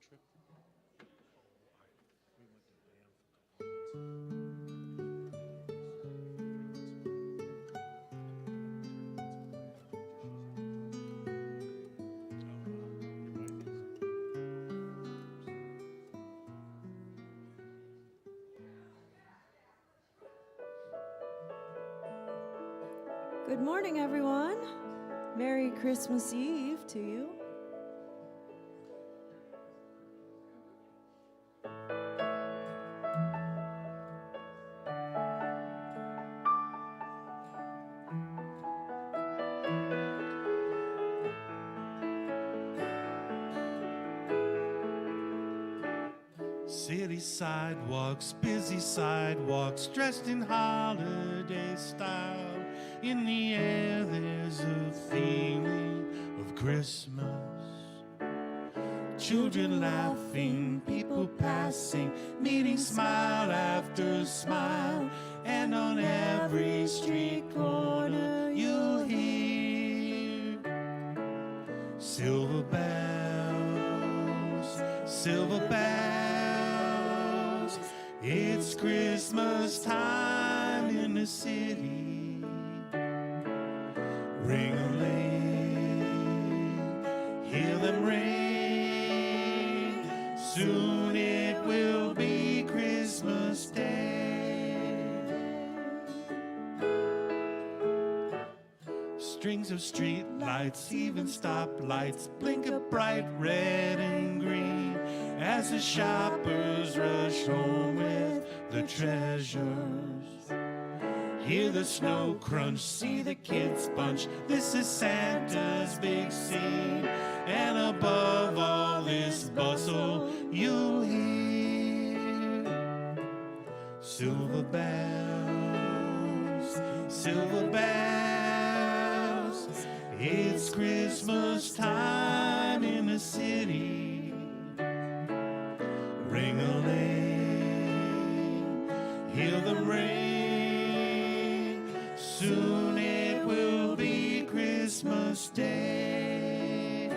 trip? We went to Banff a couple months. Good morning, everyone. Merry Christmas Eve to you. City sidewalks, busy sidewalks, dressed in holiday style. In the air there's a feeling of Christmas. Children laughing, people passing, meeting smile after smile. And on every street corner you'll hear silver bells, silver bells. It's Christmas time in the city. Ring-a-ling, hear them ring. Soon it will be Christmas Day. Strings of street lights, even stoplights, blink a bright red and green as the shoppers rush home with the treasures. Hear the snow crunch, see the kids bunch. This is Santa's big scene. And above all this bustle, you'll hear silver bells, silver bells. It's Christmas time in the city. Ring-a-ling, hear them ring. Soon it will be Christmas Day.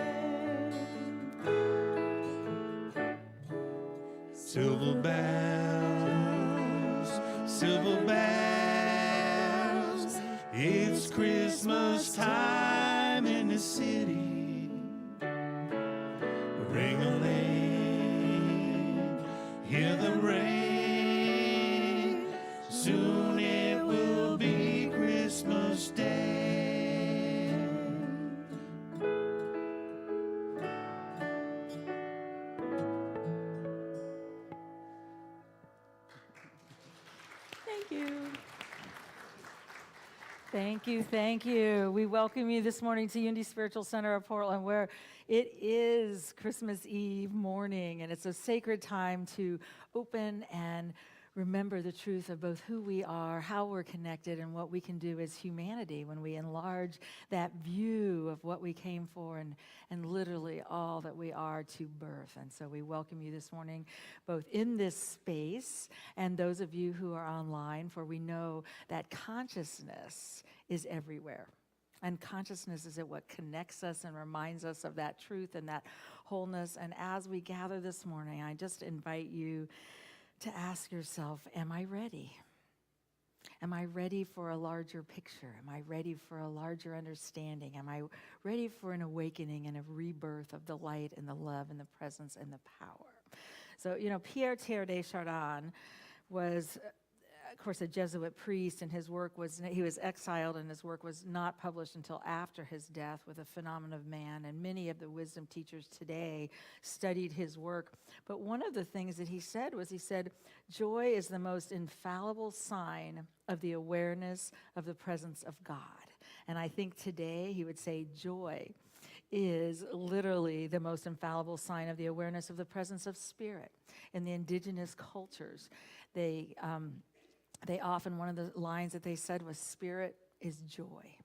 Silver bells, silver bells. It's Christmas time in the city. Ring-a-ling, hear them ring. Soon it will be Christmas Day. Thank you. Thank you, thank you. We welcome you this morning to Unity Spiritual Center of Portland, where it is Christmas Eve morning, and it's a sacred time to open and remember the truth of both who we are, how we're connected, and what we can do as humanity when we enlarge that view of what we came for and literally all that we are to birth. And so we welcome you this morning, both in this space and those of you who are online, for we know that consciousness is everywhere. And consciousness is what connects us and reminds us of that truth and that wholeness. And as we gather this morning, I just invite you to ask yourself, am I ready? Am I ready for a larger picture? Am I ready for a larger understanding? Am I ready for an awakening and a rebirth of the light and the love and the presence and the power? So, Pierre Teilhard de Chardin was, of course, a Jesuit priest, and he was exiled, and his work was not published until after his death with The Phenomenon of Man, and many of the wisdom teachers today studied his work. But one of the things that he said, joy is the most infallible sign of the awareness of the presence of God. And I think today he would say joy is literally the most infallible sign of the awareness of the presence of spirit. In the indigenous cultures, they often, one of the lines that they said was, spirit is joy.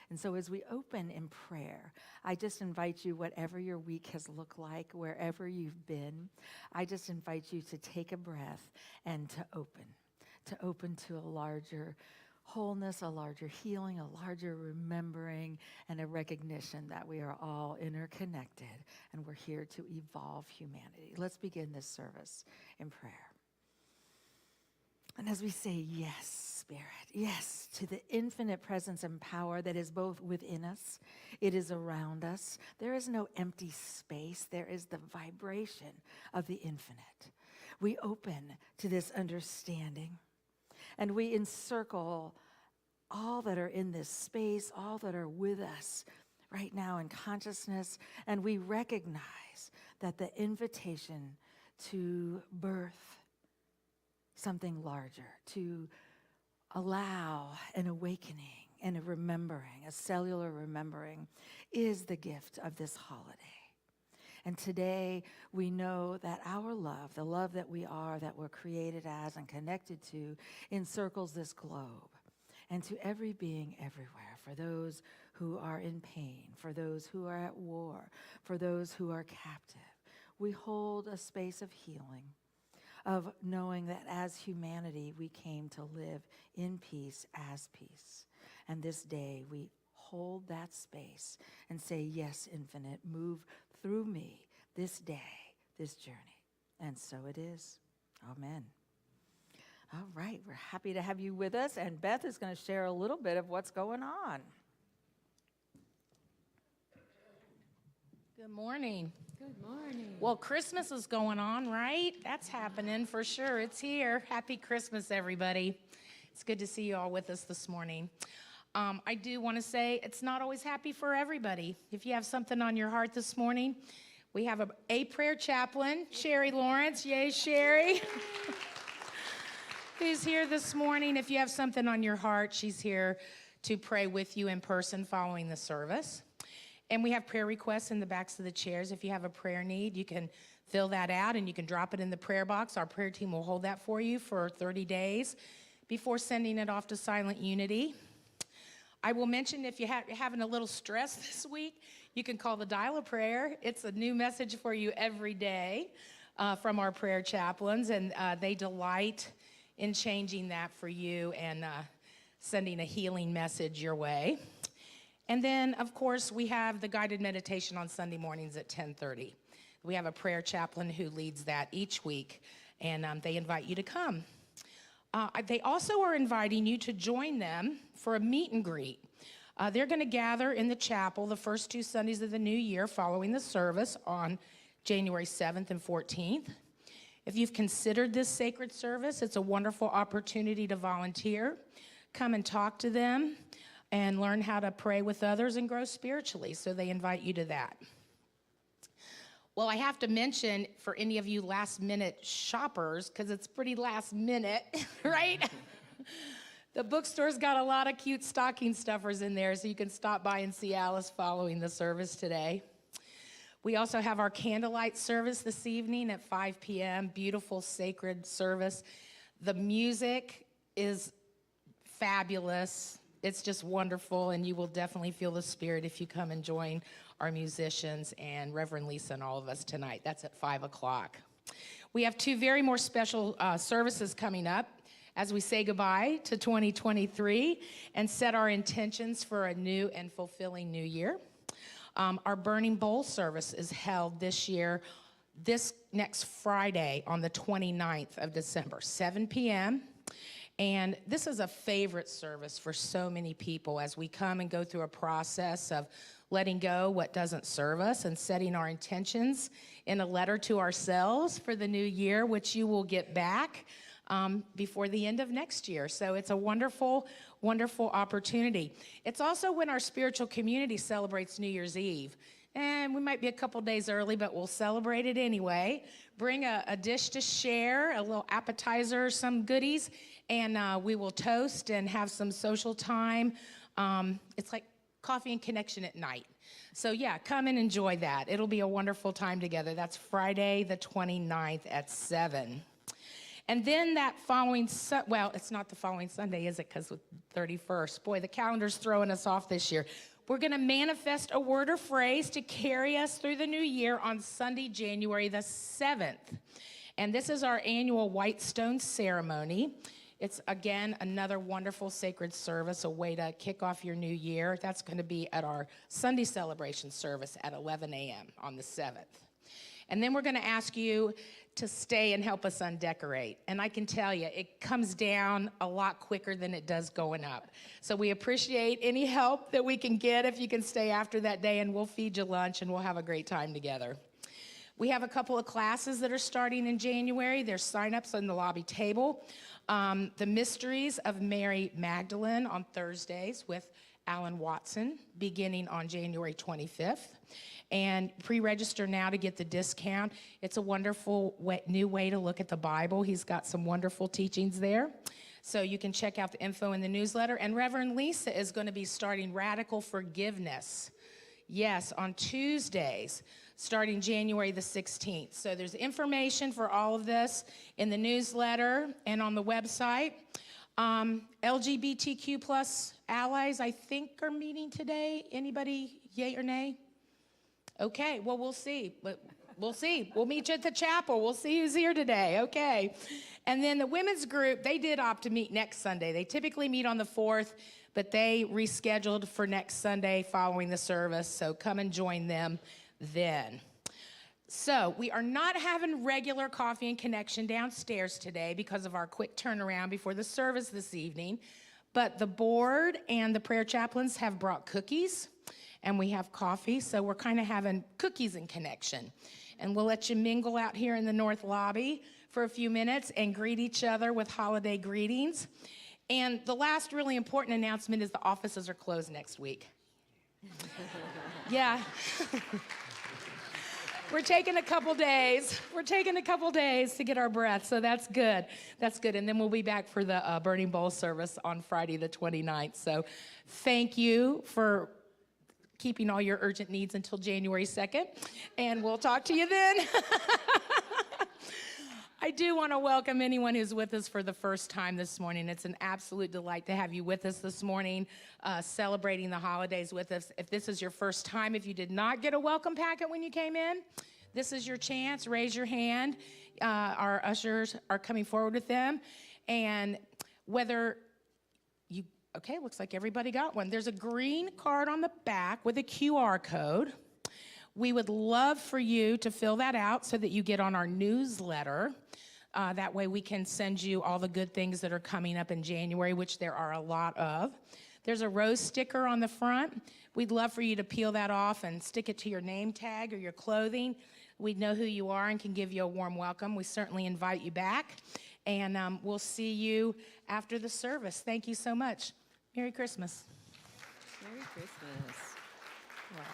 And so as we open in prayer, I just invite you, whatever your week has looked like, wherever you've been, I just invite you to take a breath and to open to a larger wholeness, a larger healing, a larger remembering, and a recognition that we are all interconnected and we're here to evolve humanity. Let's begin this service in prayer. And as we say, yes, Spirit, yes, to the infinite presence and power that is both within us, it is around us. There is no empty space. There is the vibration of the infinite. We open to this understanding, and we encircle all that are in this space, all that are with us right now in consciousness, and we recognize that the invitation to birth something larger, to allow an awakening and a remembering, a cellular remembering, is the gift of this holiday. And today we know that our love, the love that we are, that we're created as and connected to, encircles this globe. And to every being everywhere, for those who are in pain, for those who are at war, for those who are captive, we hold a space of healing, of knowing that as humanity, we came to live in peace as peace. And this day, we hold that space and say, yes, infinite, move through me this day, this journey. And so it is. Amen. All right, we're happy to have you with us, and Beth is going to share a little bit of what's going on. Good morning. Good morning. Well, Christmas is going on, right? That's happening for sure. It's here. Happy Christmas, everybody. It's good to see you all with us this morning. I do want to say it's not always happy for everybody. If you have something on your heart this morning, we have a prayer chaplain, Sherry Lawrence. Yay, Sherry. Who's here this morning. If you have something on your heart, she's here to pray with you in person following the service. And we have prayer requests in the backs of the chairs. If you have a prayer need, you can fill that out and you can drop it in the prayer box. Our prayer team will hold that for you for 30 days before sending it off to Silent Unity. I will mention if you're having a little stress this week, you can call the Dial a Prayer. It's a new message for you every day from our prayer chaplains, and they delight in changing that for you and sending a healing message your way. And then, of course, we have the guided meditation on Sunday mornings at 10:30. We have a prayer chaplain who leads that each week, and they invite you to come. They also are inviting you to join them for a meet and greet. They're going to gather in the chapel the first 2 Sundays of the new year following the service on January 7th and 14th. If you've considered this sacred service, it's a wonderful opportunity to volunteer. Come and talk to them and learn how to pray with others and grow spiritually. So they invite you to that. Well, I have to mention for any of you last-minute shoppers, because it's pretty last minute, right? The bookstore's got a lot of cute stocking stuffers in there, so you can stop by and see Alice following the service today. We also have our candlelight service this evening at 5 p.m., beautiful sacred service. The music is fabulous. It's just wonderful, and you will definitely feel the spirit if you come and join our musicians and Reverend Lisa and all of us tonight. That's at 5 o'clock. We have 2 very more special services coming up as we say goodbye to 2023 and set our intentions for a new and fulfilling new year. Our Burning Bowl service is held this year, this next Friday on the 29th of December, 7 p.m., and this is a favorite service for so many people as we come and go through a process of letting go what doesn't serve us and setting our intentions in a letter to ourselves for the new year, which you will get back before the end of next year. So it's a wonderful, wonderful opportunity. It's also when our spiritual community celebrates New Year's Eve. And we might be a couple days early, but we'll celebrate it anyway. Bring a dish to share, a little appetizer, some goodies, and we will toast and have some social time. It's like coffee and connection at night. So yeah, come and enjoy that. It'll be a wonderful time together. That's Friday the 29th at 7. And then that following, well, it's not the following Sunday, is it? Because the 31st. Boy, the calendar's throwing us off this year. We're going to manifest a word or phrase to carry us through the new year on Sunday, January the 7th. And this is our annual White Stone ceremony. It's, again, another wonderful sacred service, a way to kick off your new year. That's going to be at our Sunday celebration service at 11 a.m. on the 7th. And then we're going to ask you to stay and help us undecorate. And I can tell you, it comes down a lot quicker than it does going up. So we appreciate any help that we can get if you can stay after that day, and we'll feed you lunch and we'll have a great time together. We have a couple of classes that are starting in January. There's sign-ups on the lobby table. The Mysteries of Mary Magdalene on Thursdays with Alan Watson, beginning on January 25th. And pre-register now to get the discount. It's a wonderful new way to look at the Bible. He's got some wonderful teachings there. So you can check out the info in the newsletter. And Reverend Lisa is going to be starting Radical Forgiveness. Yes, on Tuesdays, starting January the 16th. So there's information for all of this in the newsletter and on the website. LGBTQ plus allies, I think, are meeting today. Anybody, yay or nay? Okay, well, we'll see. We'll see. We'll meet you at the chapel. We'll see who's here today. Okay. And then the women's group, they did opt to meet next Sunday. They typically meet on the 4th, but they rescheduled for next Sunday following the service. So come and join them then. So we are not having regular coffee and connection downstairs today because of our quick turnaround before the service this evening. But the board and the prayer chaplains have brought cookies, and we have coffee, so we're kind of having cookies and connection. And we'll let you mingle out here in the north lobby for a few minutes and greet each other with holiday greetings. And the last really important announcement is the offices are closed next week. Yeah. We're taking a couple days. We're taking a couple days to get our breath, so that's good. That's good. And then we'll be back for the Burning Bowl service on Friday the 29th. So thank you for keeping all your urgent needs until January 2nd, and we'll talk to you then. I do want to welcome anyone who's with us for the first time this morning. It's an absolute delight to have you with us this morning, celebrating the holidays with us. If this is your first time, if you did not get a welcome packet when you came in, this is your chance. Raise your hand. Our ushers are coming forward with them. And whether you, okay, looks like everybody got one. There's a green card on the back with a QR code. We would love for you to fill that out so that you get on our newsletter. That way we can send you all the good things that are coming up in January, which there are a lot of. There's a rose sticker on the front. We'd love for you to peel that off and stick it to your name tag or your clothing. We'd know who you are and can give you a warm welcome. We certainly invite you back. And we'll see you after the service. Thank you so much. Merry Christmas. Merry Christmas. Wow.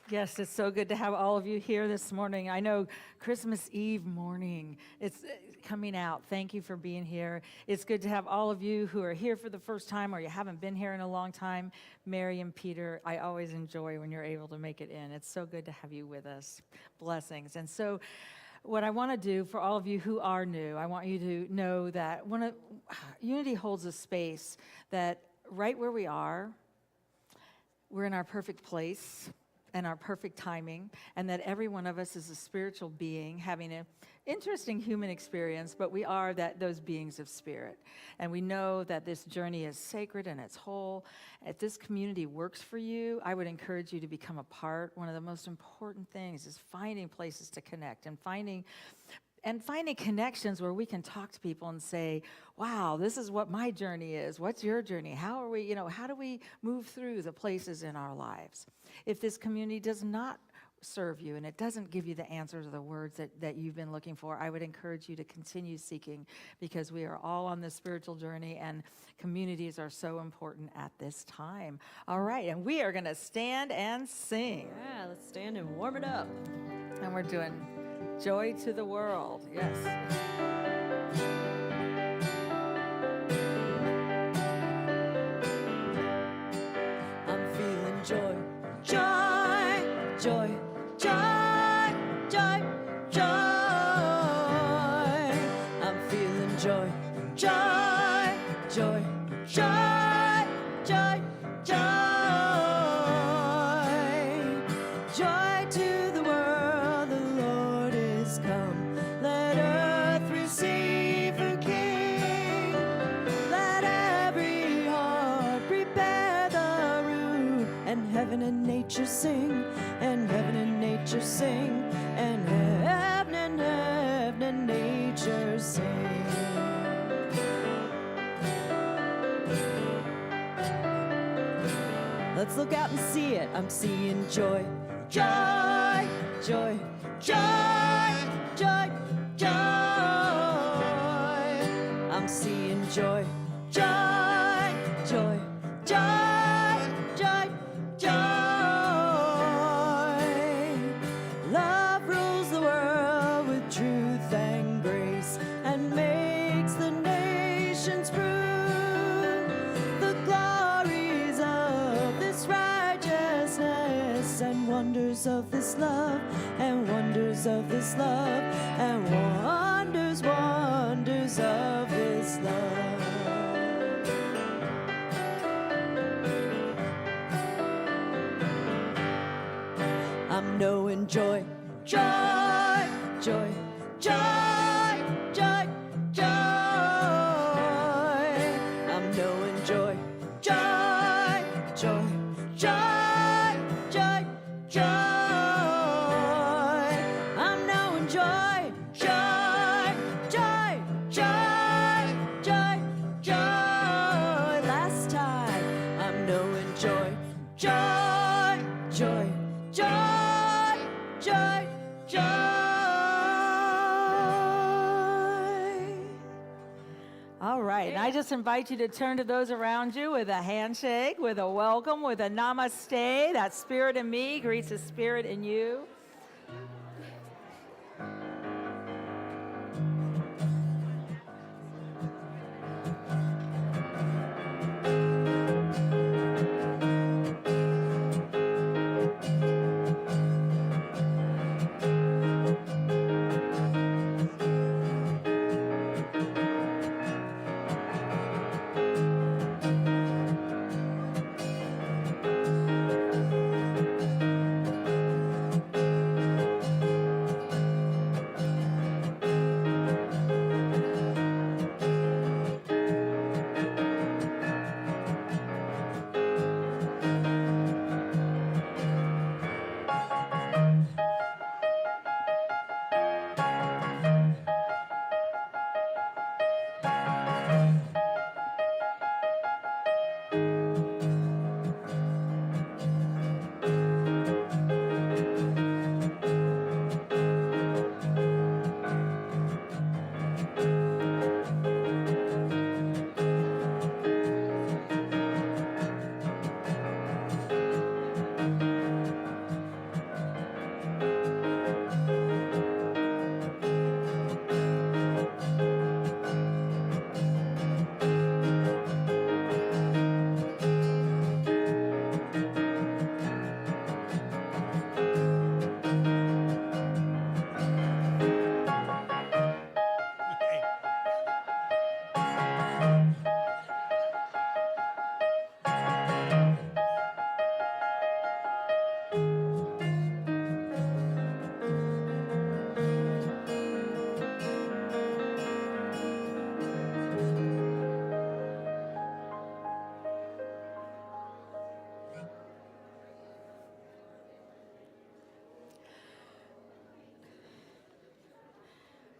Yes, it's so good to have all of you here this morning. I know Christmas Eve morning, it's coming out. Thank you for being here. It's good to have all of you who are here for the first time or you haven't been here in a long time. Mary and Peter, I always enjoy when you're able to make it in. It's so good to have you with us. Blessings. And so what I want to do for all of you who are new, I want you to know that Unity holds a space that right where we are, we're in our perfect place and our perfect timing, and that every one of us is a spiritual being having an interesting human experience, but we are those beings of spirit. And we know that this journey is sacred and it's whole. If this community works for you, I would encourage you to become a part. One of the most important things is finding places to connect and finding connections where we can talk to people and say, wow, this is what my journey is. What's your journey? How do we move through the places in our lives? If this community does not serve you and it doesn't give you the answers or the words that you've been looking for, I would encourage you to continue seeking, because we are all on this spiritual journey and communities are so important at this time. All right, and we are going to stand and sing. Yeah, let's stand and warm it up. And we're doing Joy to the World. Yes. I'm feeling joy, joy, joy, joy, joy, joy. I'm feeling joy, joy, joy, joy, joy, joy. Joy to the world, the Lord is come. Let earth receive her King. heaven and nature sing, and heaven and nature sing, and heaven and nature sing. Let's look out and see it. I'm seeing joy, joy, joy, joy, joy, joy. I'm seeing joy, joy, joy, joy, joy, joy. Love rules the world with truth and grace and makes the nations prove the glories of this righteousness and wonders of this love and wonders of this love and wonders, wonders of this love. I'm knowing joy, joy, joy, joy, joy, joy. I'm knowing joy, joy, joy, joy, joy, joy. I'm knowing joy, joy, joy, joy, joy, joy. Last time I'm knowing joy, joy, joy, joy, joy, joy. All right, and I just invite you to turn to those around you with a handshake, with a welcome, with a namaste. That spirit in me greets the spirit in you.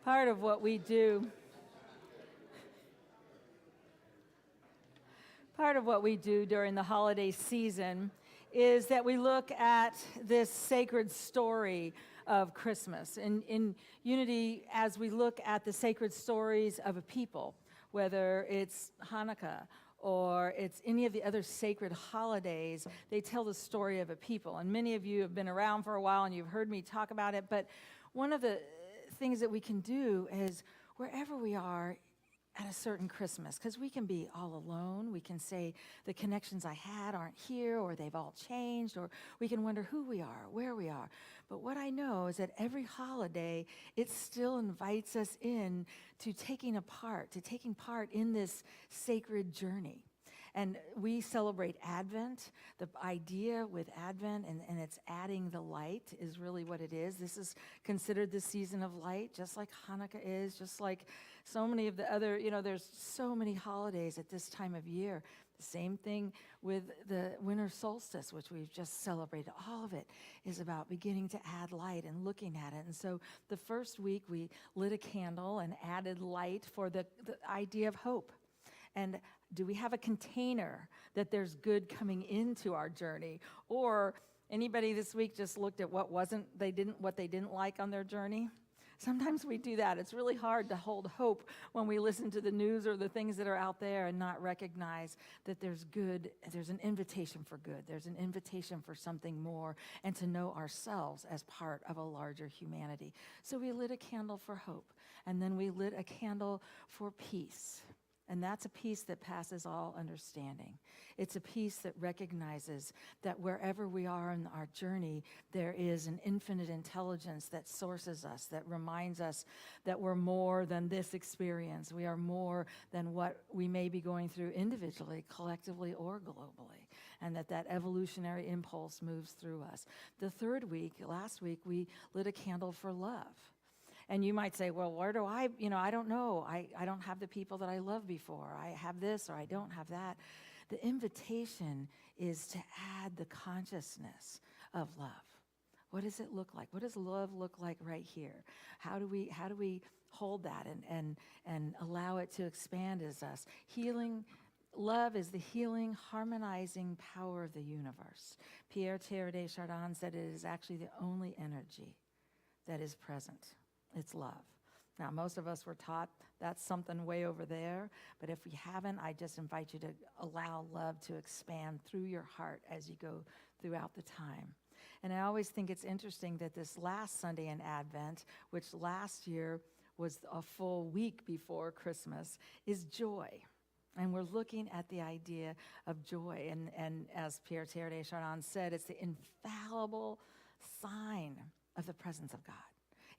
Part of what we do during the holiday season is that we look at this sacred story of Christmas. In Unity, as we look at the sacred stories of a people, whether it's Hanukkah or it's any of the other sacred holidays, they tell the story of a people. And many of you have been around for a while and you've heard me talk about it, but one of the things that we can do is wherever we are at a certain Christmas, because we can be all alone, we can say the connections I had aren't here, or they've all changed, or we can wonder who we are, where we are. But what I know is that every holiday, it still invites us in to taking part in this sacred journey. And we celebrate Advent. The idea with Advent, and it's adding the light, is really what it is. This is considered the season of light, just like Hanukkah is, just like so many of the other, there's so many holidays at this time of year. The same thing with the winter solstice, which we've just celebrated. All of it is about beginning to add light and looking at it. And so the first week we lit a candle and added light for the idea of hope. And do we have a container that there's good coming into our journey? Or anybody this week just looked at what they didn't like on their journey? Sometimes we do that. It's really hard to hold hope when we listen to the news or the things that are out there and not recognize that there's good, there's an invitation for good, there's an invitation for something more, and to know ourselves as part of a larger humanity. So we lit a candle for hope, and then we lit a candle for peace. And that's a peace that passes all understanding. It's a peace that recognizes that wherever we are in our journey, there is an infinite intelligence that sources us, that reminds us that we're more than this experience. We are more than what we may be going through individually, collectively, or globally. And that evolutionary impulse moves through us. The third week, last week, we lit a candle for love. And you might say, well, where do I don't know. I don't have the people that I loved before. I have this or I don't have that. The invitation is to add the consciousness of love. What does it look like? What does love look like right here? How do we hold that and allow it to expand as us? Love is the healing, harmonizing power of the universe. Pierre Teilhard de Chardin said it is actually the only energy that is present. It's love. Now, most of us were taught that's something way over there, but if we haven't, I just invite you to allow love to expand through your heart as you go throughout the time. And I always think it's interesting that this last Sunday in Advent, which last year was a full week before Christmas, is joy. And we're looking at the idea of joy. And as Pierre Teilhard de Chardin said, it's the infallible sign of the presence of God.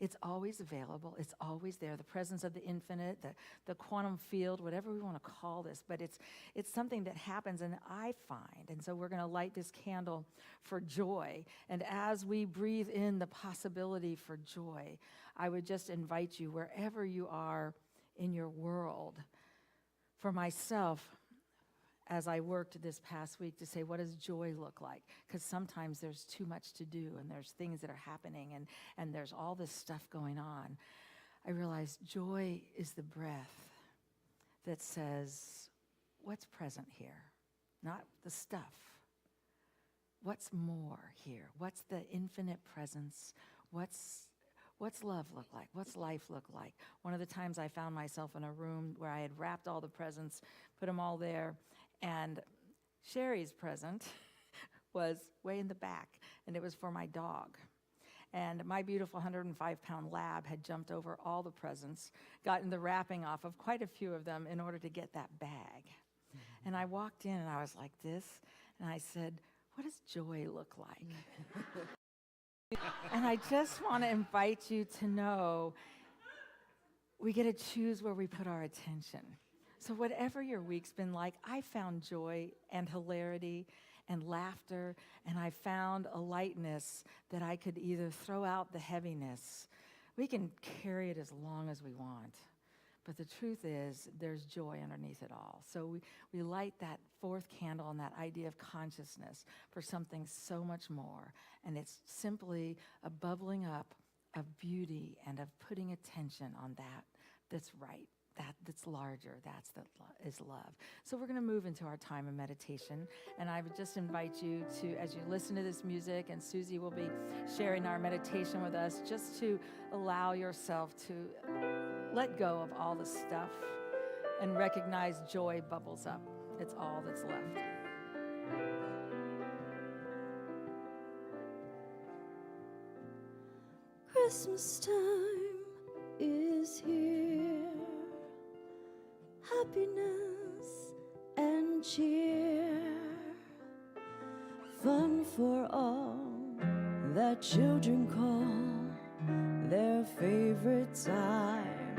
It's always available. It's always there. The presence of the infinite, the quantum field, whatever we want to call this. But it's something that happens, and I find. And so we're going to light this candle for joy. And as we breathe in the possibility for joy, I would just invite you, wherever you are in your world, for myself, as I worked this past week, to say, what does joy look like? Because sometimes there's too much to do, and there's things that are happening, and there's all this stuff going on. I realized joy is the breath that says, what's present here? Not the stuff. What's more here? What's the infinite presence? What's love look like? What's life look like? One of the times I found myself in a room where I had wrapped all the presents, put them all there, and Sherry's present was way in the back, and it was for my dog. And my beautiful 105-pound lab had jumped over all the presents, gotten the wrapping off of quite a few of them in order to get that bag. Mm-hmm. And I walked in, and I was like this, and I said, what does joy look like? And I just want to invite you to know we get to choose where we put our attention. So whatever your week's been like, I found joy and hilarity and laughter, and I found a lightness that I could either throw out the heaviness. We can carry it as long as we want, but the truth is there's joy underneath it all. So we light that fourth candle on that idea of consciousness for something so much more, and it's simply a bubbling up of beauty and of putting attention on that's right. That's larger, is love. So we're going to move into our time of meditation, and I would just invite you to, as you listen to this music, and Susie will be sharing our meditation with us, just to allow yourself to let go of all the stuff and recognize joy bubbles up. It's all that's left. Christmas time is here. Happiness and cheer, fun for all that children call their favorite time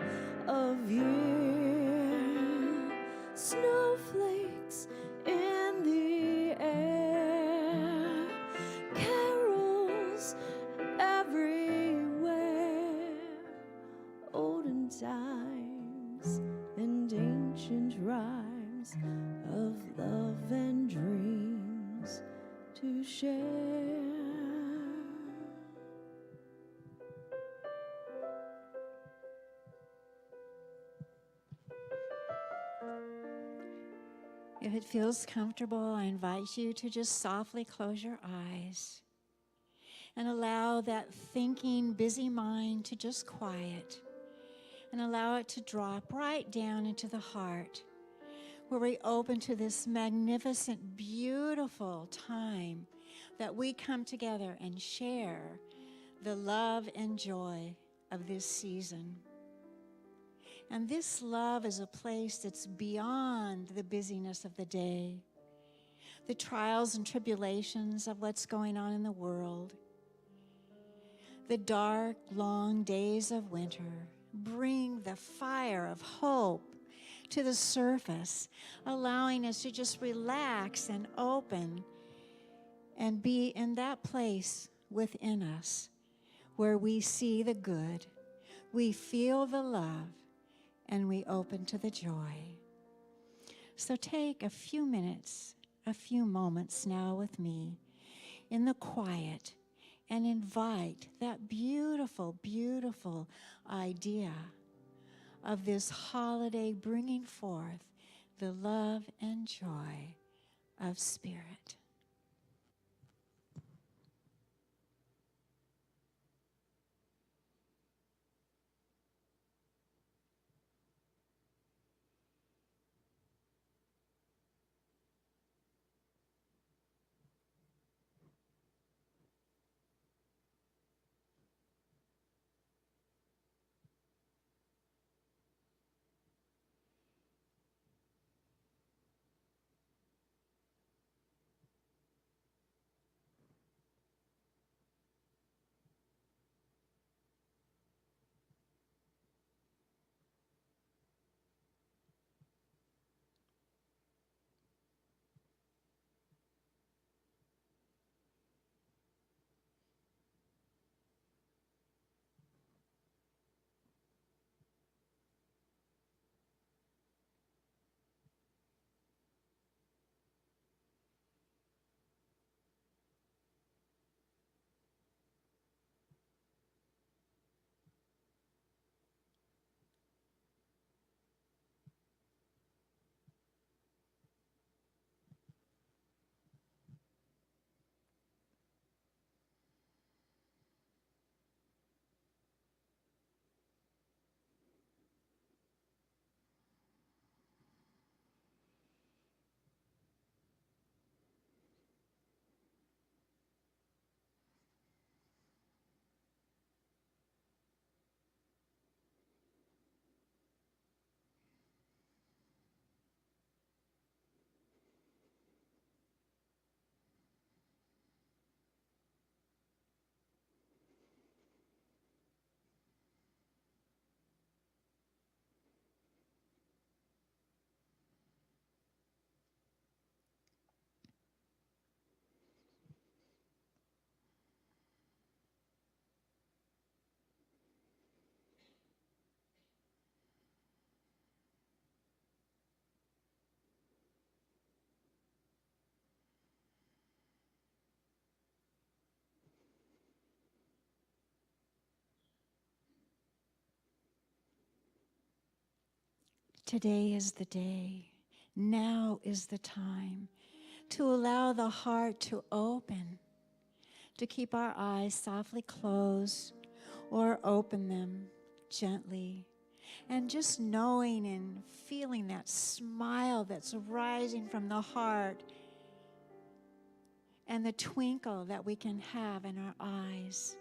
of year. Snowflakes in the air, carols everywhere, olden times and ancient rhymes of love share. If it feels comfortable, I invite you to just softly close your eyes and allow that thinking, busy mind to just quiet and allow it to drop right down into the heart, where we open to this magnificent, beautiful time that we come together and share the love and joy of this season. And this love is a place that's beyond the busyness of the day, the trials and tribulations of what's going on in the world. The dark, long days of winter bring the fire of hope to the surface, allowing us to just relax and open and be in that place within us where we see the good, we feel the love, and we open to the joy. So take a few minutes, a few moments now with me in the quiet and invite that beautiful, beautiful idea of this holiday bringing forth the love and joy of Spirit. Today is the day. Now is the time to allow the heart to open, to keep our eyes softly closed or open them gently. And just knowing and feeling that smile that's rising from the heart and the twinkle that we can have in our eyes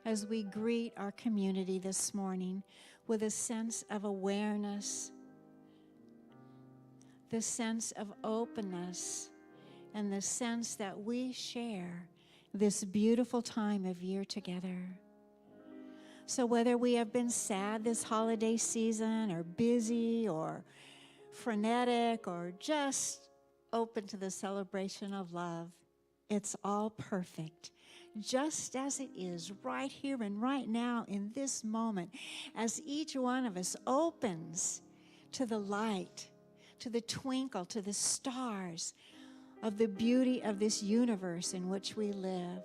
as we greet our community this morning with a sense of awareness, the sense of openness, and the sense that we share this beautiful time of year together. So whether we have been sad this holiday season, or busy, or frenetic, or just open to the celebration of love, it's all perfect, just as it is right here and right now in this moment, as each one of us opens to the light, to the twinkle, to the stars of the beauty of this universe in which we live,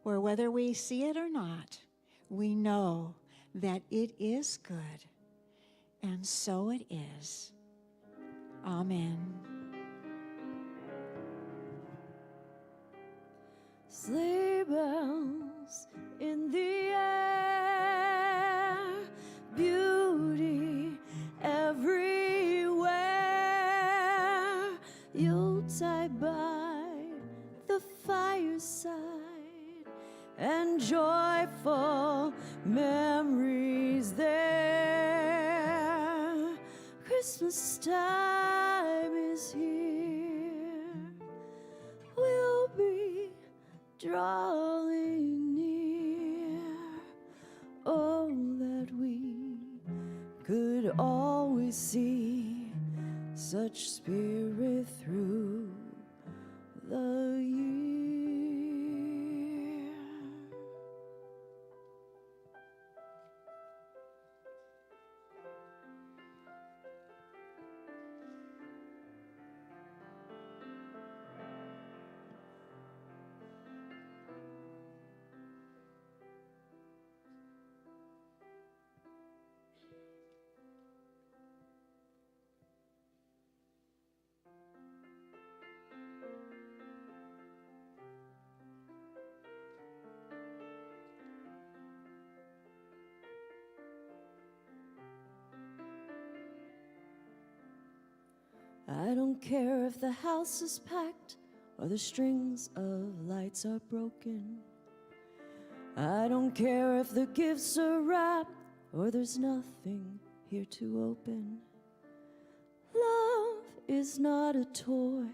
where whether we see it or not, we know that it is good, and so it is. Amen. Sleigh bells in the air, beauty everywhere. Yuletide by the fireside, and joyful memories there. Christmas time is here. We'll be drawing near. Oh, that we could always see such spirit through the year. I don't care if the house is packed or the strings of lights are broken. I don't care if the gifts are wrapped or there's nothing here to open. Love is not a toy,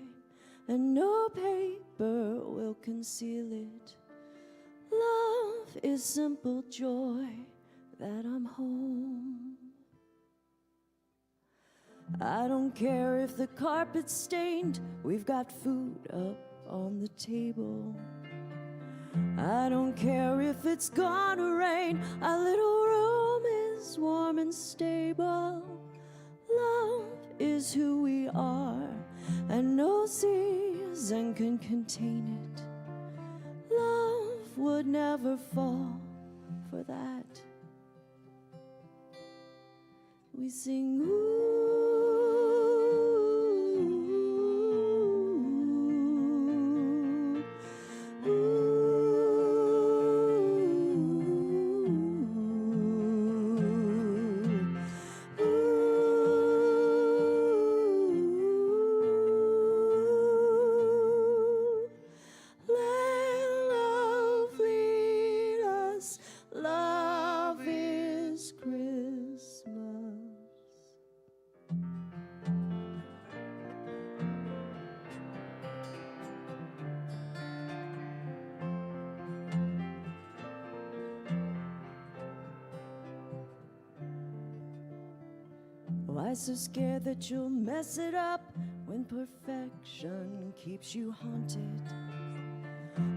and no paper will conceal it. Love is simple joy that I'm home. I don't care if the carpet's stained, we've got food up on the table. I don't care if it's gonna rain, our little room is warm and stable. Love is who we are, and no season can contain it. Love would never fall for that. We sing, ooh. Why so scared that you'll mess it up when perfection keeps you haunted?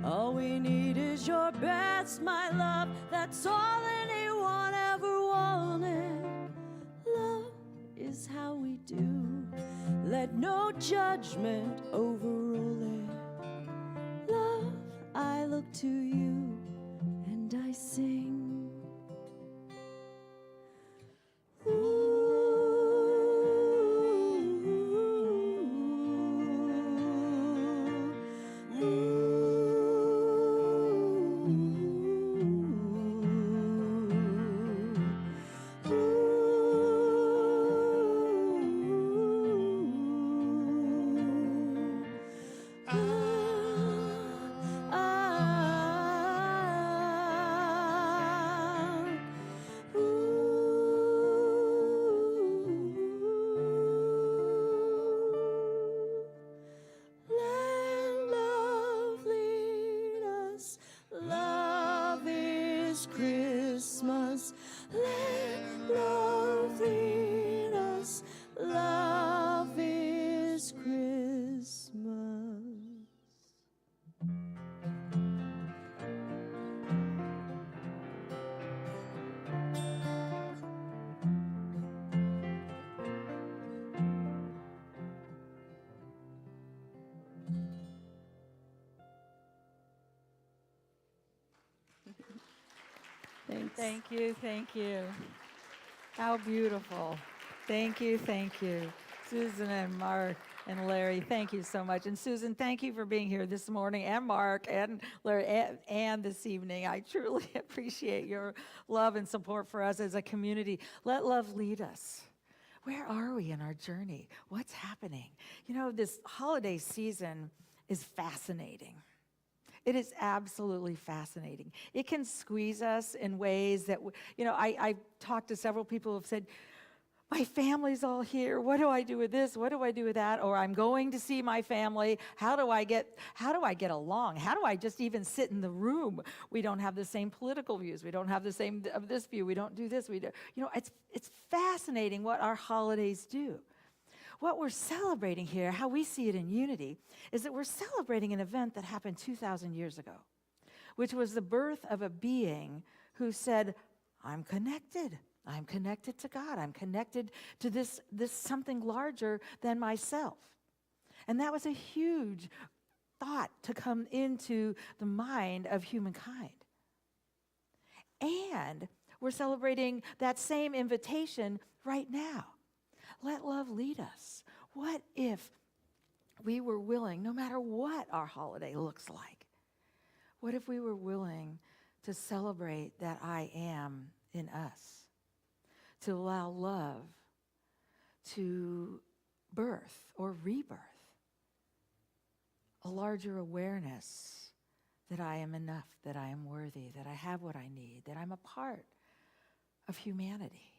All we need is your best, my love. That's all anyone ever wanted. Love is how we do. Let no judgment overrule it. Love, I look to you and I sing. Christmas, let love lead us. Love is Christmas. Thanks. Thank you, thank you. How beautiful. Thank you, thank you. Susan and Mark and Larry, thank you so much. And Susan, thank you for being here this morning, and Mark and Larry and this evening. I truly appreciate your love and support for us as a community. Let love lead us. Where are we in our journey? What's happening? You know, this holiday season is fascinating. It is absolutely fascinating. It can squeeze us in ways that, I've talked to several people who have said, my family's all here. What do I do with this? What do I do with that? Or I'm going to see my family. How do I get along? How do I just even sit in the room? We don't have the same political views. We don't have the same of this view. We don't do this. It's fascinating what our holidays do. What we're celebrating here, how we see it in Unity, is that we're celebrating an event that happened 2,000 years ago, which was the birth of a being who said, I'm connected. I'm connected to God. I'm connected to this something larger than myself. And that was a huge thought to come into the mind of humankind. And we're celebrating that same invitation right now. Let love lead us. What if we were willing, no matter what our holiday looks like, what if we were willing to celebrate that I am in us? To allow love to birth or rebirth a larger awareness that I am enough, that I am worthy, that I have what I need, that I'm a part of humanity,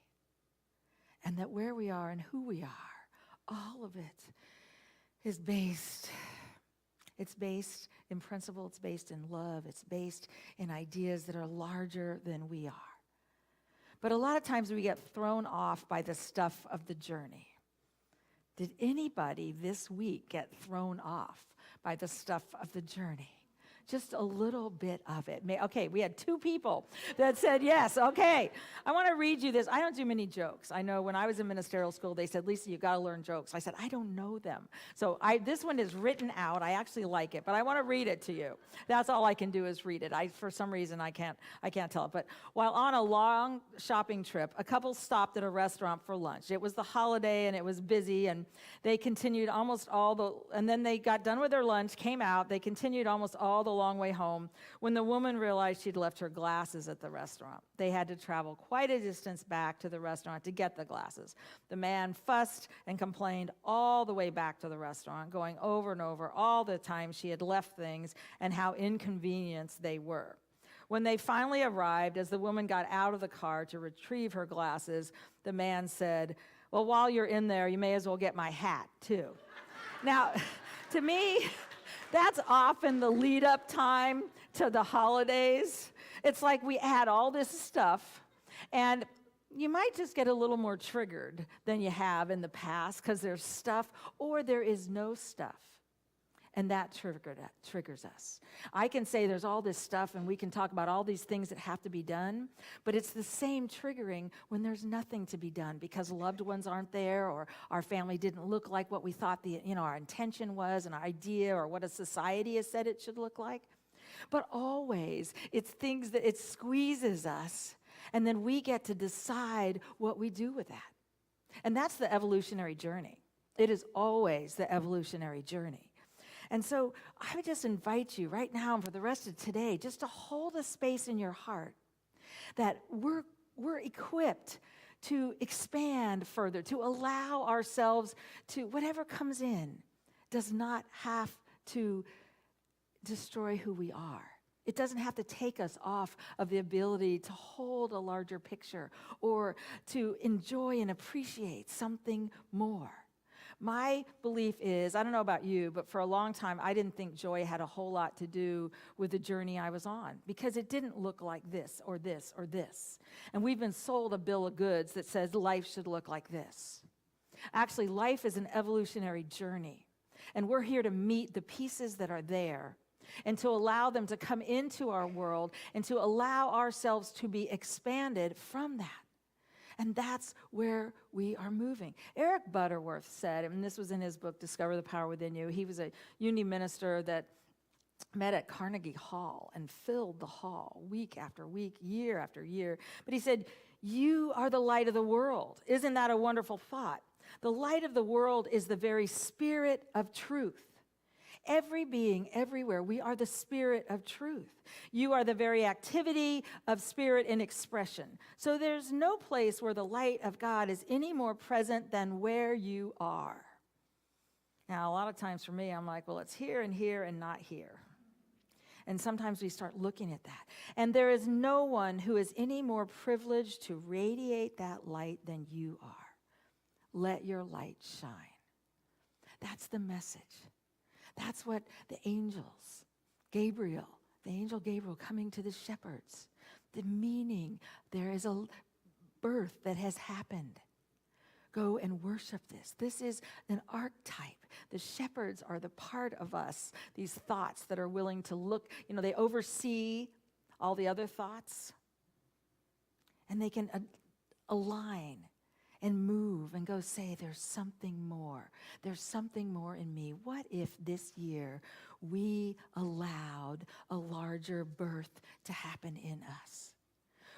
and that where we are and who we are, all of it is based. It's based in principle, it's based in love, it's based in ideas that are larger than we are. But a lot of times we get thrown off by the stuff of the journey. Did anybody this week get thrown off by the stuff of the journey? Just a little bit of it. Okay, we had 2 people that said yes. Okay, I want to read you this. I don't do many jokes. I know when I was in ministerial school, they said, Lisa, you've got to learn jokes. I said, I don't know them. So this one is written out. I actually like it, but I want to read it to you. That's all I can do is read it. For some reason, I can't tell it. But while on a long shopping trip, a couple stopped at a restaurant for lunch. It was the holiday, and it was busy, and they continued and then they got done with their lunch, came out, they continued almost all the long way home when the woman realized she'd left her glasses at the restaurant. They had to travel quite a distance back to the restaurant to get the glasses. The man fussed and complained all the way back to the restaurant, going over and over all the time she had left things and how inconvenienced they were. When they finally arrived, as the woman got out of the car to retrieve her glasses, the man said, well, while you're in there, you may as well get my hat, too. Now, to me, that's often the lead-up time to the holidays. It's like we add all this stuff, and you might just get a little more triggered than you have in the past because there's stuff or there is no stuff, and that triggers us. I can say there's all this stuff, and we can talk about all these things that have to be done, but it's the same triggering when there's nothing to be done because loved ones aren't there, or our family didn't look like what we thought our intention was, an idea, or what a society has said it should look like. But always, it's things that it squeezes us, and then we get to decide what we do with that. And that's the evolutionary journey. It is always the evolutionary journey. And so I would just invite you right now and for the rest of today just to hold a space in your heart that we're equipped to expand further, to allow ourselves to, whatever comes in does not have to destroy who we are. It doesn't have to take us off of the ability to hold a larger picture or to enjoy and appreciate something more. My belief is, I don't know about you, but for a long time, I didn't think joy had a whole lot to do with the journey I was on because it didn't look like this or this or this. And we've been sold a bill of goods that says life should look like this. Actually, life is an evolutionary journey, and we're here to meet the pieces that are there and to allow them to come into our world and to allow ourselves to be expanded from that. And that's where we are moving. Eric Butterworth said, and this was in his book, Discover the Power Within You. He was a Unity minister that met at Carnegie Hall and filled the hall week after week, year after year. But he said, "You are the light of the world." Isn't that a wonderful thought? The light of the world is the very spirit of truth. Every being, everywhere, we are the spirit of truth. You are the very activity of spirit in expression. So there's no place where the light of God is any more present than where you are. Now, a lot of times for me, I'm like, well, it's here and not here. And sometimes we start looking at that. And there is no one who is any more privileged to radiate that light than you are. Let your light shine. That's the message. That's what the angels, the angel Gabriel coming to the shepherds, the meaning, there is a birth that has happened. Go and worship this. This is an archetype. The shepherds are the part of us, these thoughts that are willing to look, they oversee all the other thoughts, and they can align and move and go say, there's something more. There's something more in me. What if this year we allowed a larger birth to happen in us?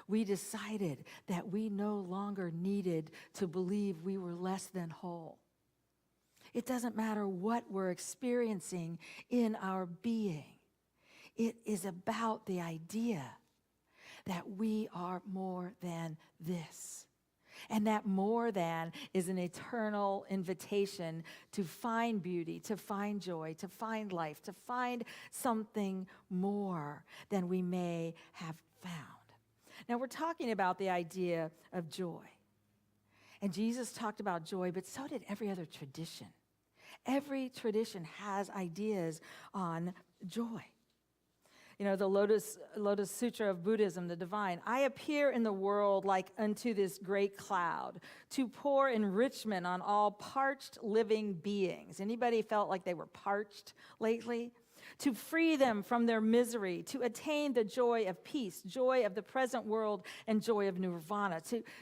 We decided that we no longer needed to believe we were less than whole. It doesn't matter what we're experiencing in our being. It is about the idea that we are more than this. And that more than is an eternal invitation to find beauty, to find joy, to find life, to find something more than we may have found. Now, we're talking about the idea of joy. And Jesus talked about joy, but so did every other tradition. Every tradition has ideas on joy. The Lotus Sutra of Buddhism, the divine. I appear in the world like unto this great cloud to pour enrichment on all parched living beings. Anybody felt like they were parched lately? To free them from their misery, to attain the joy of peace, joy of the present world, and joy of nirvana,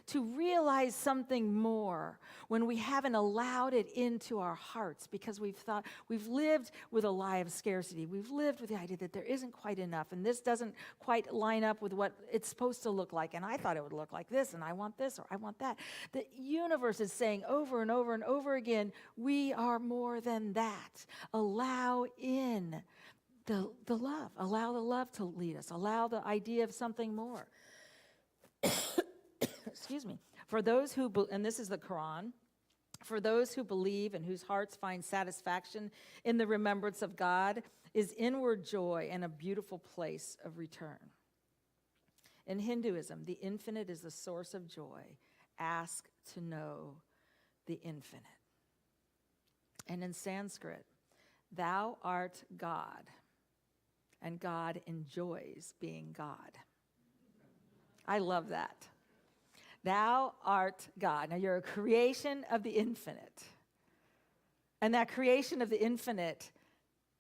to realize something more when we haven't allowed it into our hearts because we've lived with a lie of scarcity. We've lived with the idea that there isn't quite enough, and this doesn't quite line up with what it's supposed to look like, and I thought it would look like this, and I want this, or I want that. The universe is saying over and over and over again, we are more than that. Allow in the love. Allow the love to lead us. Allow the idea of something more. Excuse me. For those who, and this is the Quran, for those who believe and whose hearts find satisfaction in the remembrance of God is inward joy and a beautiful place of return. In Hinduism, the infinite is the source of joy. Ask to know the infinite. And in Sanskrit, thou art God, and God enjoys being God. I love that. Thou art God. Now you're a creation of the infinite. And that creation of the infinite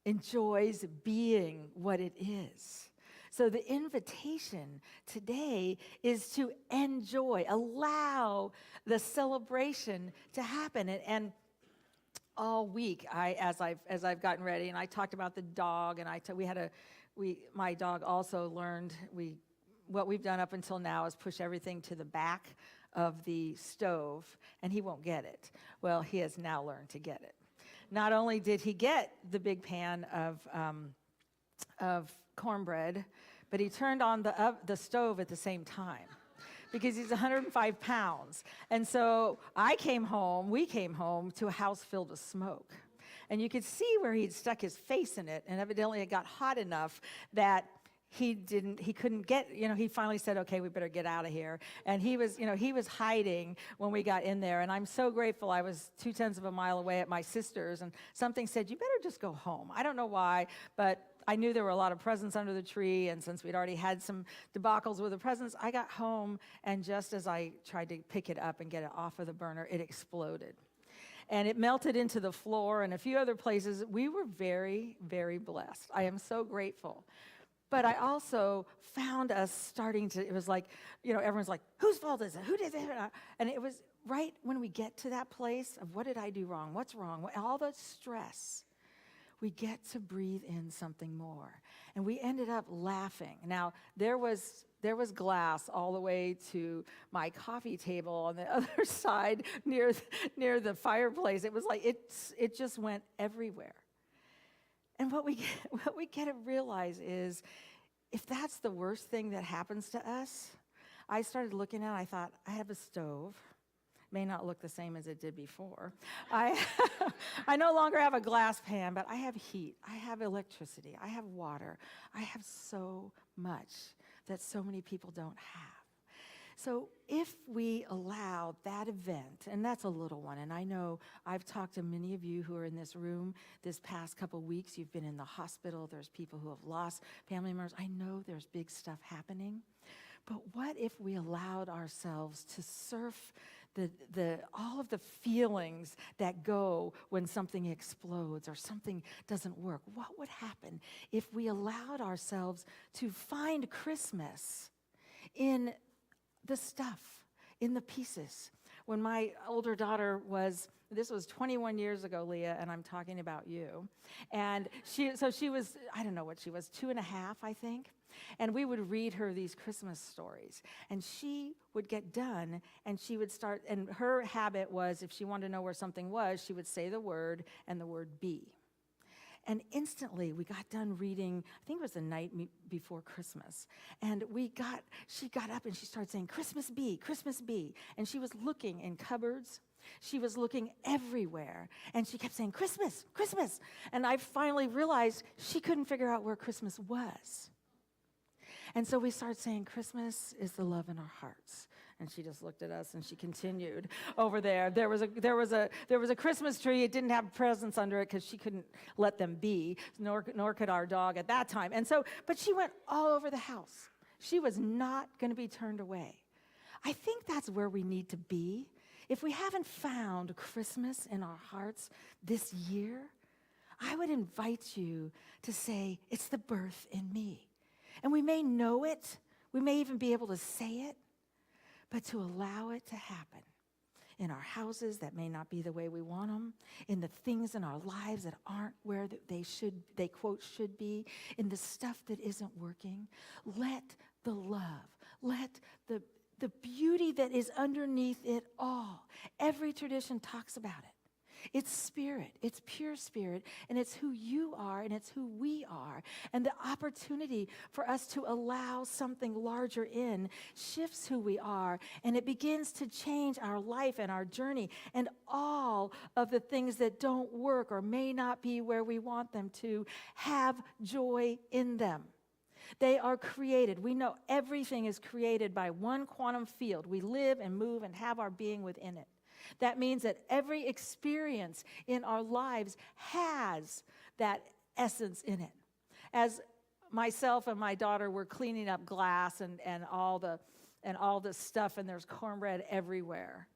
enjoys being what it is. So the invitation today is to enjoy, allow the celebration to happen. And all week, as I've gotten ready, and I talked about the dog, and my dog also learned what we've done up until now is push everything to the back of the stove, and he won't get it. Well, he has now learned to get it. Not only did he get the big pan of cornbread, but he turned on the stove at the same time, because he's 105 pounds. And so we came home to a house filled with smoke. And you could see where he'd stuck his face in it, and evidently it got hot enough that he couldn't get, he finally said, okay, we better get out of here. And he was hiding when we got in there. And I'm so grateful. I was 0.2 of a mile away at my sister's, and something said, you better just go home. I don't know why, but I knew there were a lot of presents under the tree, and since we'd already had some debacles with the presents, I got home, and just as I tried to pick it up and get it off of the burner, it exploded. And it melted into the floor and a few other places. We were very, very blessed. I am so grateful. But I also found us starting to, it was like, everyone's like, whose fault is it? Who did that? And it was right when we get to that place of what did I do wrong? What's wrong? All the stress. we get to breathe in something more. And we ended up laughing. Now, there was glass all the way to my coffee table on the other side near the fireplace. It was like it just went everywhere. And what we get to realize is, if that's the worst thing that happens to us, I started looking at it, I thought, I have a stove. May not look the same as it did before. I no longer have a glass pan, but I have heat, I have electricity, I have water. I have so much that so many people don't have. So if we allow that event, and that's a little one, and I know I've talked to many of you who are in this room this past couple weeks, you've been in the hospital, there's people who have lost family members. I know there's big stuff happening. But what if we allowed ourselves to surf all of the feelings that go when something explodes or something doesn't work? What would happen if we allowed ourselves to find Christmas in the stuff, in the pieces? When my older daughter this was 21 years ago, Leah, and I'm talking about you. And she was, I don't know what she was, 2.5, I think. And we would read her these Christmas stories. And she would get done, and she would start, and her habit was, if she wanted to know where something was, she would say the word and the word be. And instantly, we got done reading, I think it was the night before Christmas. And she got up and she started saying, Christmas be, Christmas be. And she was looking in cupboards. She was looking everywhere. And she kept saying, Christmas, Christmas. And I finally realized she couldn't figure out where Christmas was. And so we started saying, Christmas is the love in our hearts. And she just looked at us and she continued over there. There was a Christmas tree. It didn't have presents under it because she couldn't let them be, nor could our dog at that time. And so, but she went all over the house. She was not going to be turned away. I think that's where we need to be. If we haven't found Christmas in our hearts this year, I would invite you to say, it's the birth in me. And we may know it. We may even be able to say it. But to allow it to happen in our houses that may not be the way we want them, in the things in our lives that aren't where they quote should be, in the stuff that isn't working, let the love, let the beauty that is underneath it all. Every tradition talks about it. It's spirit, it's pure spirit, and it's who you are, and it's who we are. And the opportunity for us to allow something larger in shifts who we are, and it begins to change our life and our journey, and all of the things that don't work or may not be where we want them to have joy in them. They are created. We know everything is created by one quantum field. We live and move and have our being within it. That means that every experience in our lives has that essence in it. As myself and my daughter were cleaning up glass and all the stuff, and there's cornbread everywhere,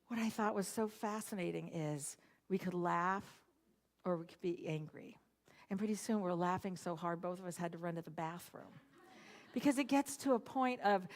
what I thought was so fascinating is we could laugh or we could be angry. And pretty soon we're laughing so hard, both of us had to run to the bathroom. Because it gets to a point of,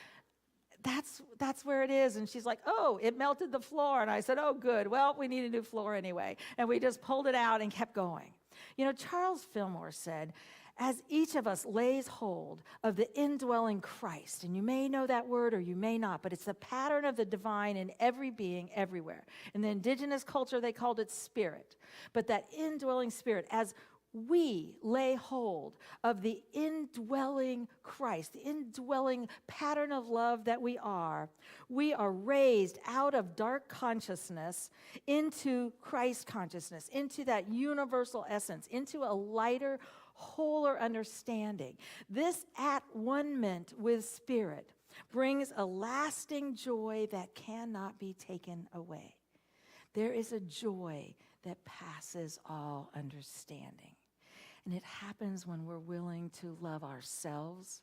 that's where it is. And she's like, oh, it melted the floor. And I said, oh, good. Well, we need a new floor anyway. And we just pulled it out and kept going. You know, Charles Fillmore said, as each of us lays hold of the indwelling Christ, and you may know that word or you may not, but it's the pattern of the divine in every being everywhere. In the indigenous culture, they called it spirit. But that indwelling spirit, as we lay hold of the indwelling Christ, the indwelling pattern of love that we are raised out of dark consciousness into Christ consciousness, into that universal essence, into a lighter, wholer understanding. This at-one-ment with spirit brings a lasting joy that cannot be taken away. There is a joy that passes all understanding. And it happens when we're willing to love ourselves,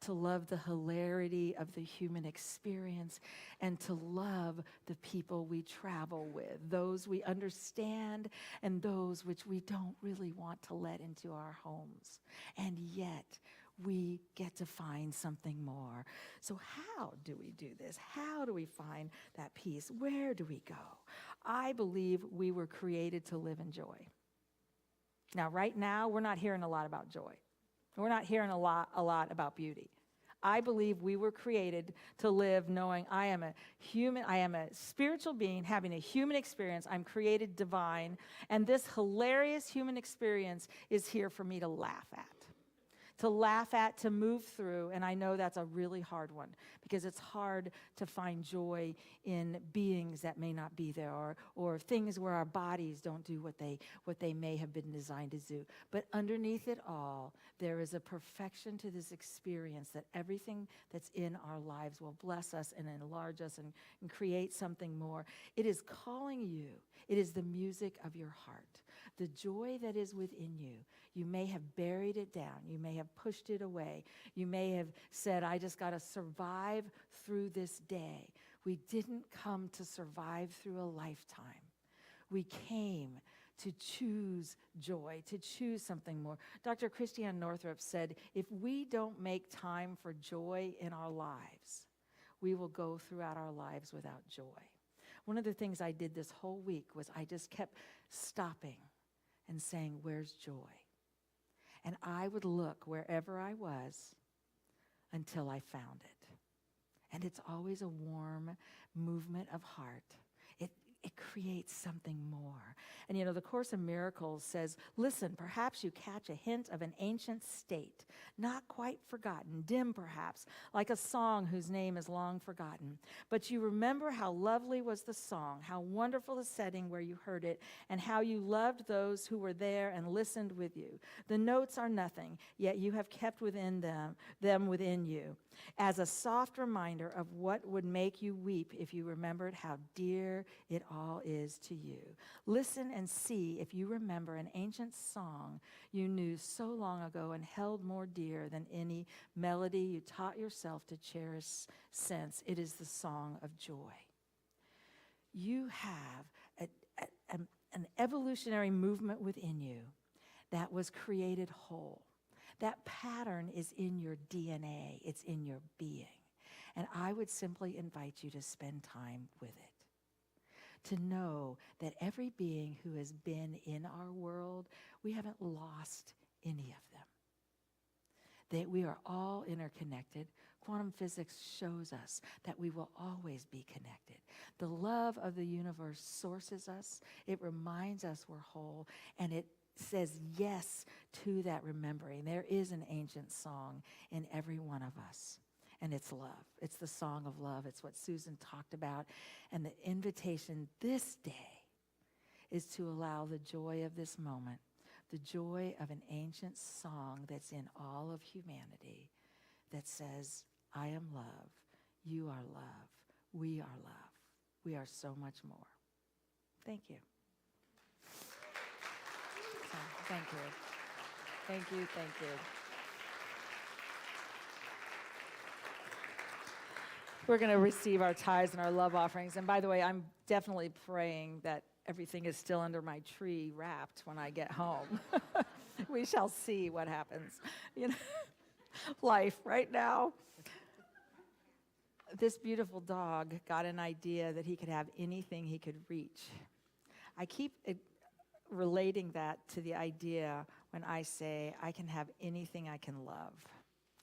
to love the hilarity of the human experience, and to love the people we travel with, those we understand and those which we don't really want to let into our homes. And yet, we get to find something more. So how do we do this? How do we find that peace? Where do we go? I believe we were created to live in joy. Now, right now, we're not hearing a lot about joy. We're not hearing a lot about beauty. I believe we were created to live knowing I am a human, I am a spiritual being having a human experience. I'm created divine, and this hilarious human experience is here for me to laugh at, to move through, and I know that's a really hard one because it's hard to find joy in beings that may not be there or things where our bodies don't do what they may have been designed to do. But underneath it all, there is a perfection to this experience that everything that's in our lives will bless us and enlarge us and create something more. It is calling you. It is the music of your heart. The joy that is within you. You may have buried it down. You may have pushed it away. You may have said, I just got to survive through this day. We didn't come to survive through a lifetime. We came to choose joy, to choose something more. Dr. Christiane Northrup said, if we don't make time for joy in our lives, we will go throughout our lives without joy. One of the things I did this whole week was I just kept stopping and saying, where's joy? And I would look wherever I was until I found it. And it's always a warm movement of heart. It creates something more. And you know, the Course in Miracles says, listen, perhaps you catch a hint of an ancient state, not quite forgotten, dim perhaps, like a song whose name is long forgotten. But you remember how lovely was the song, how wonderful the setting where you heard it, and how you loved those who were there and listened with you. The notes are nothing, yet you have kept within them within you, as a soft reminder of what would make you weep if you remembered how dear it all is to you. Listen and see if you remember an ancient song you knew so long ago and held more dear than any melody you taught yourself to cherish since. It is the song of joy. You have an evolutionary movement within you that was created whole. That pattern is in your DNA. It's in your being. And I would simply invite you to spend time with it. To know that every being who has been in our world, we haven't lost any of them. That we are all interconnected. Quantum physics shows us that we will always be connected. The love of the universe sources us. It reminds us we're whole, and it says yes to that remembering. There is an ancient song in every one of us, and it's love. It's the song of love. It's what Susan talked about. And the invitation this day is to allow the joy of this moment, the joy of an ancient song that's in all of humanity that says, I am love, you are love, we are love. We are so much more. Thank you. Thank you. Thank you, thank you. We're going to receive our tithes and our love offerings. And by the way, I'm definitely praying that everything is still under my tree wrapped when I get home. We shall see what happens. You know, life right now. This beautiful dog got an idea that he could have anything he could reach. I keep relating that to the idea when I say I can have anything I can love.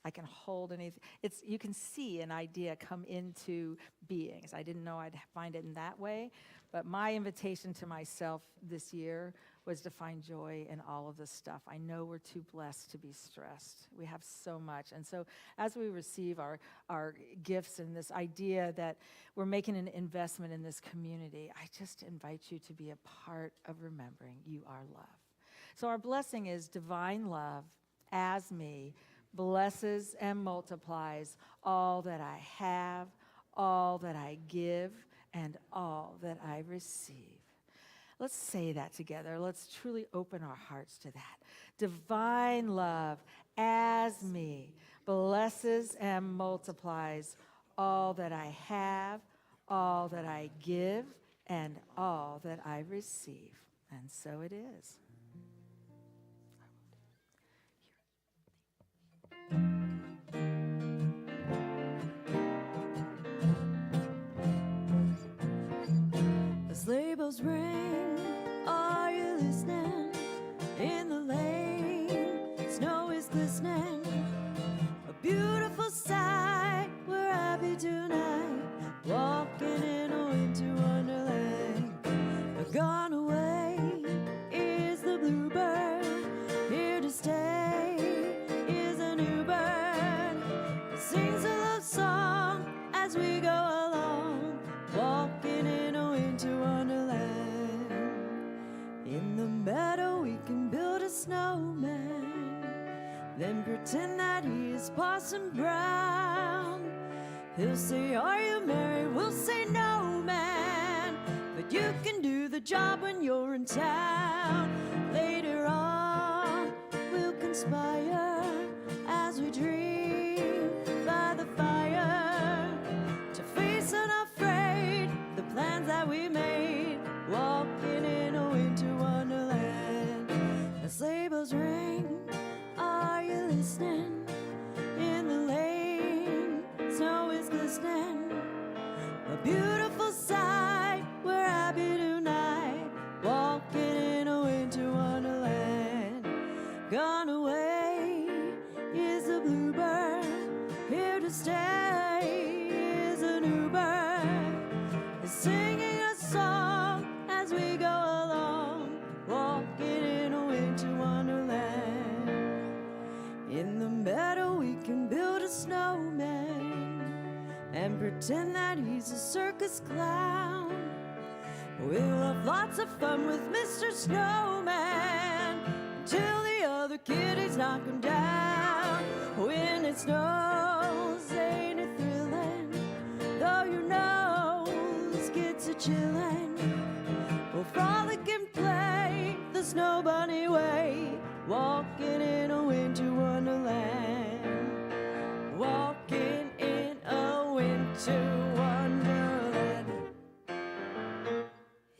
I can hold anything. You can see an idea come into beings. I didn't know I'd find it in that way, but my invitation to myself this year was to find joy in all of this stuff. I know we're too blessed to be stressed. We have so much. And so as we receive our gifts and this idea that we're making an investment in this community, I just invite you to be a part of remembering you are love. So our blessing is divine love as me blesses and multiplies all that I have, all that I give, and all that I receive. Let's say that together. Let's truly open our hearts to that. Divine love as me blesses and multiplies all that I have, all that I give, and all that I receive. And so it is. As sleigh bells ring, are you listening? In the Parson Brown. He'll say, are you married? We'll say, no, man. But you can do the job when you're in town. Later on, we'll conspire as we dream by the fire to face unafraid the plans that we made, walking in a winter wonderland. The sleigh bells ring, are you listening? In the lane, snow is glistening, a beautiful sight. We're happy tonight, walking in a winter wonderland. Gone away is a bluebird, here to stay is a new bird, singing a song as we go along, walking in a winter wonderland. In the meadow we can build a snowman and pretend that he's a circus clown. We'll have lots of fun with Mr. Snowman until the other kitties knock him down. When it snows, ain't it thrilling? Though your nose gets a chillin', we'll frolic and play the snow bunny way, walking in a winter wonderland. Walking in a winter wonderland.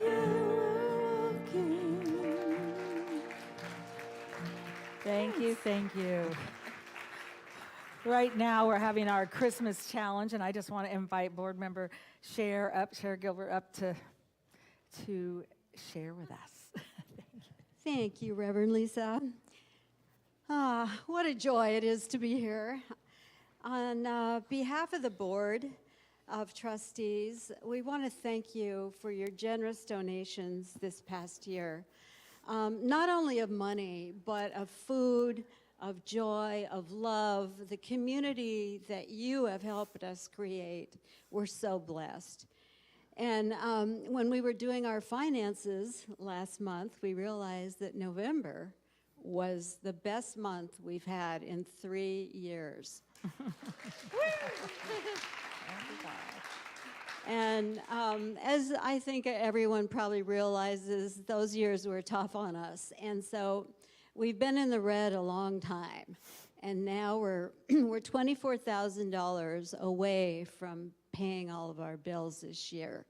Yeah, we're walking. Thank you, thank you. Right now, we're having our Christmas challenge, and I just want to invite board member Cher Gilbert up to share with us. Thank you, Reverend Lisa. What a joy it is to be here. On behalf of the Board of Trustees, we want to thank you for your generous donations this past year, not only of money, but of food, of joy, of love, the community that you have helped us create. We're so blessed. And when we were doing our finances last month, we realized that November was the best month we've had in 3 years. And as I think everyone probably realizes, those years were tough on us. And so we've been in the red a long time. And now we're $24,000 away from paying all of our bills this year.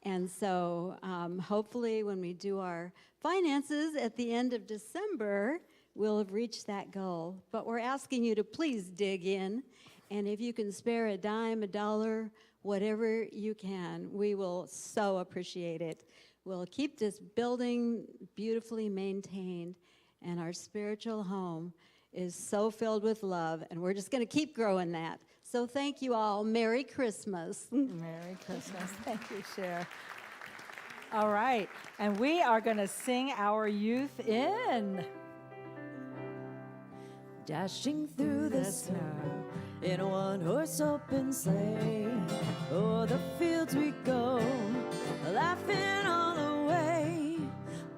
And so hopefully when we do our finances at the end of December, we'll have reached that goal. But we're asking you to please dig in. And if you can spare a dime, a dollar, whatever you can, we will so appreciate it. We'll keep this building beautifully maintained, and our spiritual home is so filled with love, and we're just going to keep growing that. So thank you all. Merry Christmas. Merry Christmas. Thank you, Cher. All right, and we are going to sing our youth in. Dashing through the snow in a one-horse open sleigh, o'er the fields we go, laughing all the way.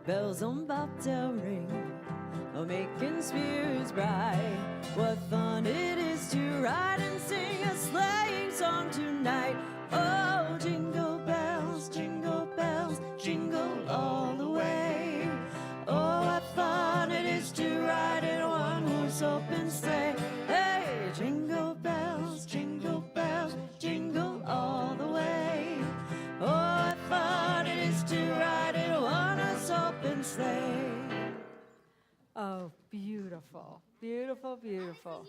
Bells on bobtail ring, making spirits bright. What fun it is to ride and sing a sleighing song tonight. Oh, jingle bells, jingle all the way. Oh, what fun it is to ride in a one-horse open sleigh. Hey, jingle bells, jingle all the way. Oh, what fun it is to ride in a one-horse open sleigh. Oh, beautiful, beautiful, beautiful.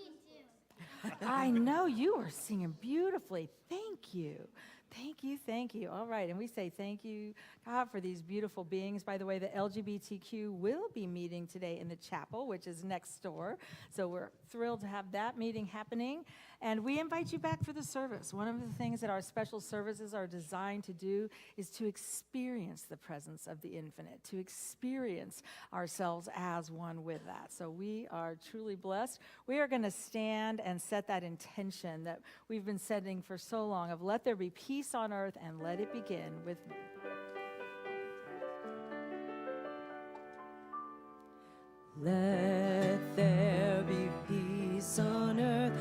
I know you are singing beautifully. Thank you. Thank you, thank you. All right, and we say thank you, God, for these beautiful beings. By the way, the LGBTQ will be meeting today in the chapel, which is next door. So we're thrilled to have that meeting happening. And we invite you back for the service. One of the things that our special services are designed to do is to experience the presence of the infinite, to experience ourselves as one with that. So we are truly blessed. We are going to stand and set that intention that we've been setting for so long of let there be peace on earth and let it begin with me. Let there be peace on earth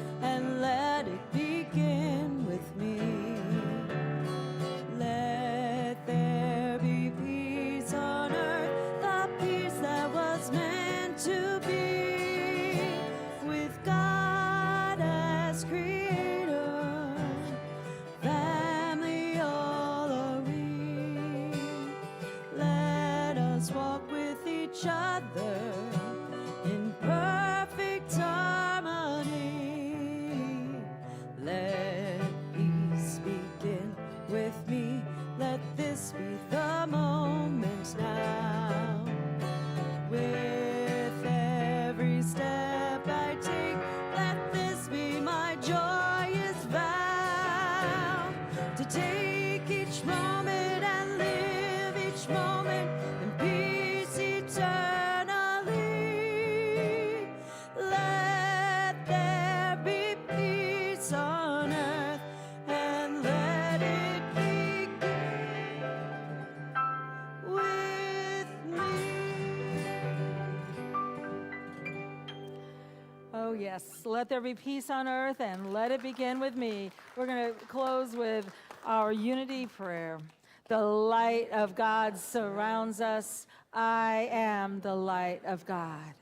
Yes, let there be peace on earth and let it begin with me. We're going to close with our unity prayer. The light of God surrounds us. I am the light of God.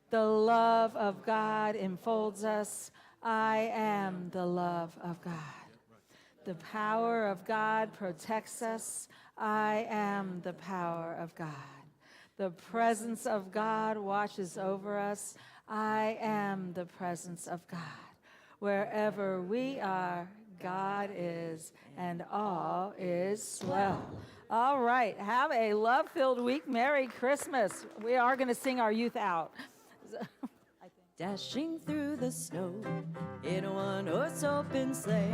The love of God enfolds us. I am the love of God. The power of God protects us. I am the power of God. The presence of God watches over us. I am the presence of God. Wherever we are, God is, and all is well. All right, have a love-filled week. Merry Christmas. We are going to sing our youth out. Dashing through the snow in a one-horse open sleigh.